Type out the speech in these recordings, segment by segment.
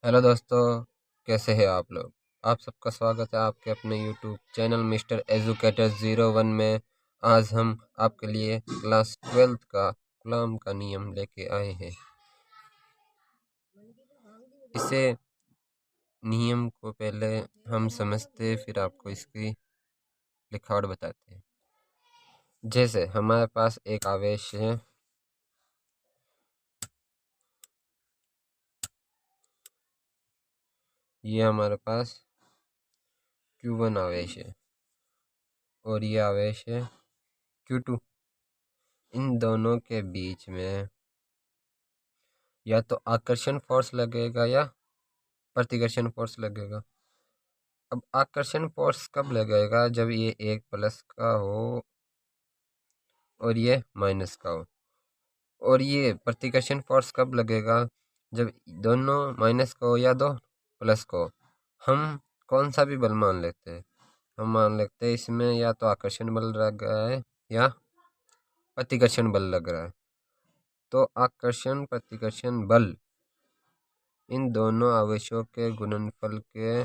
Hello दोस्तों, कैसे हैं आप लोग। आप सबका स्वागत है आपके अपने यूट्यूब चैनल मिस्टर एजुकेटर 01 में। आज हम आपके लिए क्लास 12th का गुलाम का नियम लेके आए हैं। इसे नियम को पहले हम समझते फिर आपको इसकी लिखावट बताते हैं। जैसे हमारे पास एक आवेश है, ये हमारे पास Q1 आवेश है और ये आवेश है Q2। इन दोनों के बीच में या तो आकर्षण फोर्स लगेगा या प्रतिकर्षण फोर्स लगेगा। अब आकर्षण फोर्स कब लगेगा? जब ये एक प्लस का हो और ये माइनस का हो। और ये प्रतिकर्षण फोर्स कब लगेगा? जब दोनों माइनस का हो या दो प्लस का हो। हम कौन सा भी बल मान लेते हैं, हम मान लेते हैं इसमें या तो आकर्षण बल लग रहा है या प्रतिकर्षण बल लग रहा है। तो आकर्षण प्रतिकर्षण बल इन दोनों आवेशों के गुणनफल के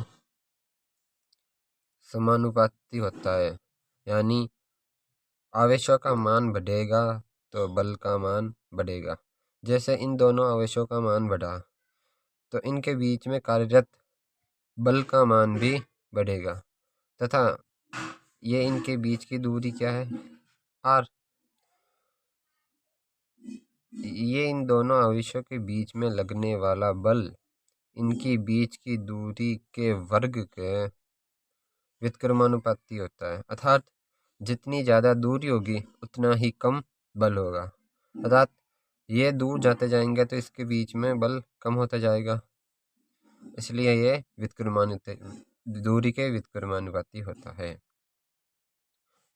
समानुपाती होता है। यानी आवेशों का मान बढ़ेगा तो बल का मान बढ़ेगा। जैसे इन दोनों आवेशों का मान बढ़ा तो इनके बीच में कार्यरत बल का मान भी बढ़ेगा तथा ये इनके बीच की दूरी क्या है? आर। ये इन दोनों आवेशों के बीच में लगने वाला बल इनकी बीच की दूरी के वर्ग के व्युत्क्रमानुपाती होता है। अर्थात जितनी ज़्यादा दूरी होगी उतना ही कम बल होगा। अर्थात ये दूर जाते जाएंगे तो इसके बीच में बल कम होता जाएगा, इसलिए ये दूरी के व्युत्क्रमानुपाती होता है।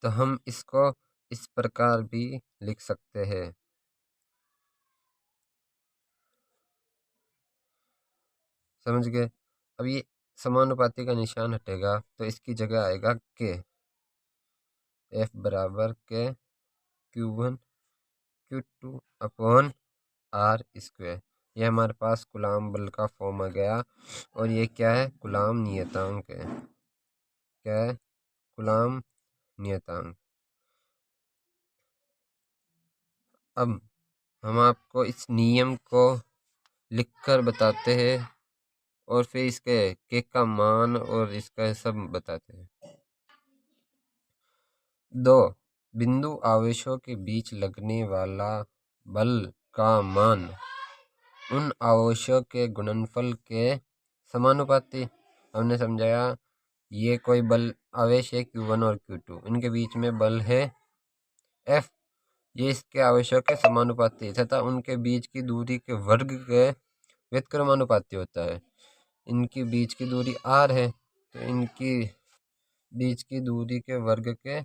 तो हम इसको इस प्रकार भी लिख सकते हैं। समझ गए? अब ये समानुपाती का निशान हटेगा तो इसकी जगह आएगा के। F बराबर के Q1 Q2 upon are square. यह हमारे पास कूलाम बल का फॉर्म आ गया। और ये क्या है? कूलाम नियतांक है। क्या है? कूलाम नियतांक। अब हम आपको इस नियम को लिखकर बताते हैं और फिर इसके के का मान और इसका सब बताते हैं। दो बिंदु आवेशों के बीच लगने वाला बल का मान उन आवेशों के गुणनफल के समानुपाती। हमने समझाया ये कोई बल आवेश है Q1 और Q2, इनके बीच में बल है F। ये इसके आवेशों के समानुपाती तथा उनके बीच की दूरी के वर्ग के व्युत्क्रमानुपाती होता है। इनकी बीच की दूरी r है तो इनकी बीच की दूरी के वर्ग के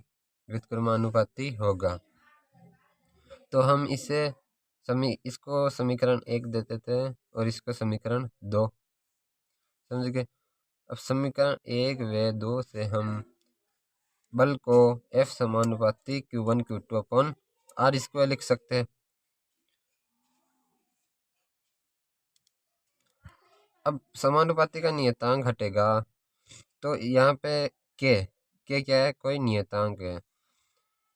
व्युत्क्रमानुपाती होगा। तो हम इसको समीकरण 1 देते थे और इसको समीकरण 2। समझ गए? अब समीकरण 1 व 2 से हम बल को F समानुपाती Q1 Q2 upon are square लिख सकते हैं। अब समानुपाती का नियतांक हटेगा तो यहाँ पे के क्या है? कोई नियतांक है।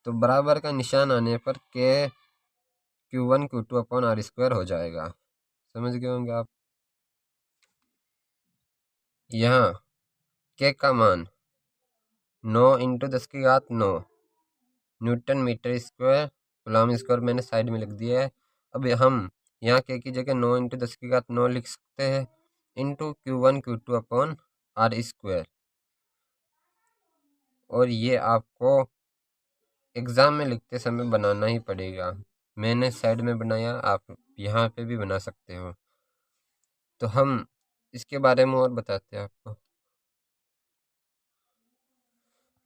तो बराबर का निशान आने पर के Q1 Q2 upon are square हो जाएगा। समझ गए होंगे आप? यहाँ के का मान 9 × 10⁻9 newton metre square coulomb square मैंने साइड में लिख दिया है। अब हम यहाँ के की जगह 9 × 10⁻9 लिख सकते हैं into Q1 Q2 upon are square. और ये आपको एग्ज़ाम में लिखते समय बनाना ही पड़ेगा। मैंने साइड में बनाया, आप यहाँ पे भी बना सकते हो। तो हम इसके बारे में और बताते हैं आपको।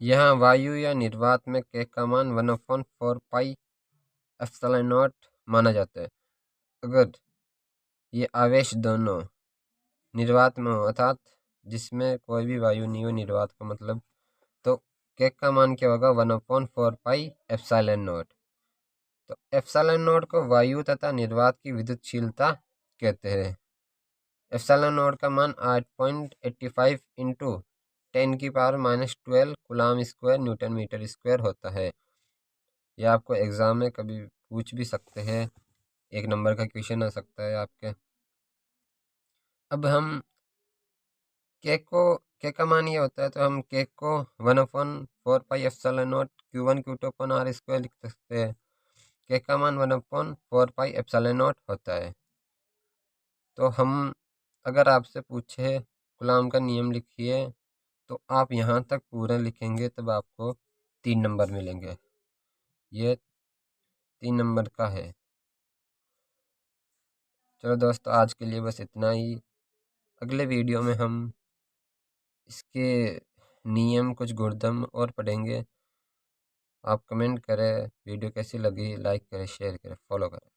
यहाँ वायु या निर्वात में के का मान 1/4 पाई एप्सिलॉन नॉट माना जाता है। अगर ये आवेश दोनों निर्वात में हो अर्थात जिसमें कोई भी वायु नहीं हो, निर्वात का मतलब, तो के का मान क्या होगा? 1/4 पाई एप्सिलॉन नॉट। तो एप्सिलॉन नॉट को वायु तथा निर्वात की विद्युतशीलता कहते हैं। एप्सिलॉन नॉट का मान 8.85 into 10⁻⁻12 coulomb square newton metre square होता है। यह आपको एग्ज़ाम में कभी पूछ भी सकते हैं, 1 नंबर का क्वेश्चन आ सकता है आपके। अब हम के का मान ये होता है, तो हम के को 1/4 pi epsilon not Q1 Q2 upon R square लिख सकते हैं। के का मान 1/4 पाई एप्सिलॉन नॉट होता है। तो हम अगर आपसे पूछे कूलाम का नियम लिखिए, तो आप यहाँ तक पूरा लिखेंगे तब आपको 3 नंबर मिलेंगे। ये 3 नंबर का है। चलो दोस्तों, आज के लिए बस इतना ही। अगले वीडियो में हम इसके नियम, कुछ गुणधर्म और पढ़ेंगे। आप कमेंट करें, वीडियो कैसी लगी, लाइक करें, शेयर करें, फॉलो करें।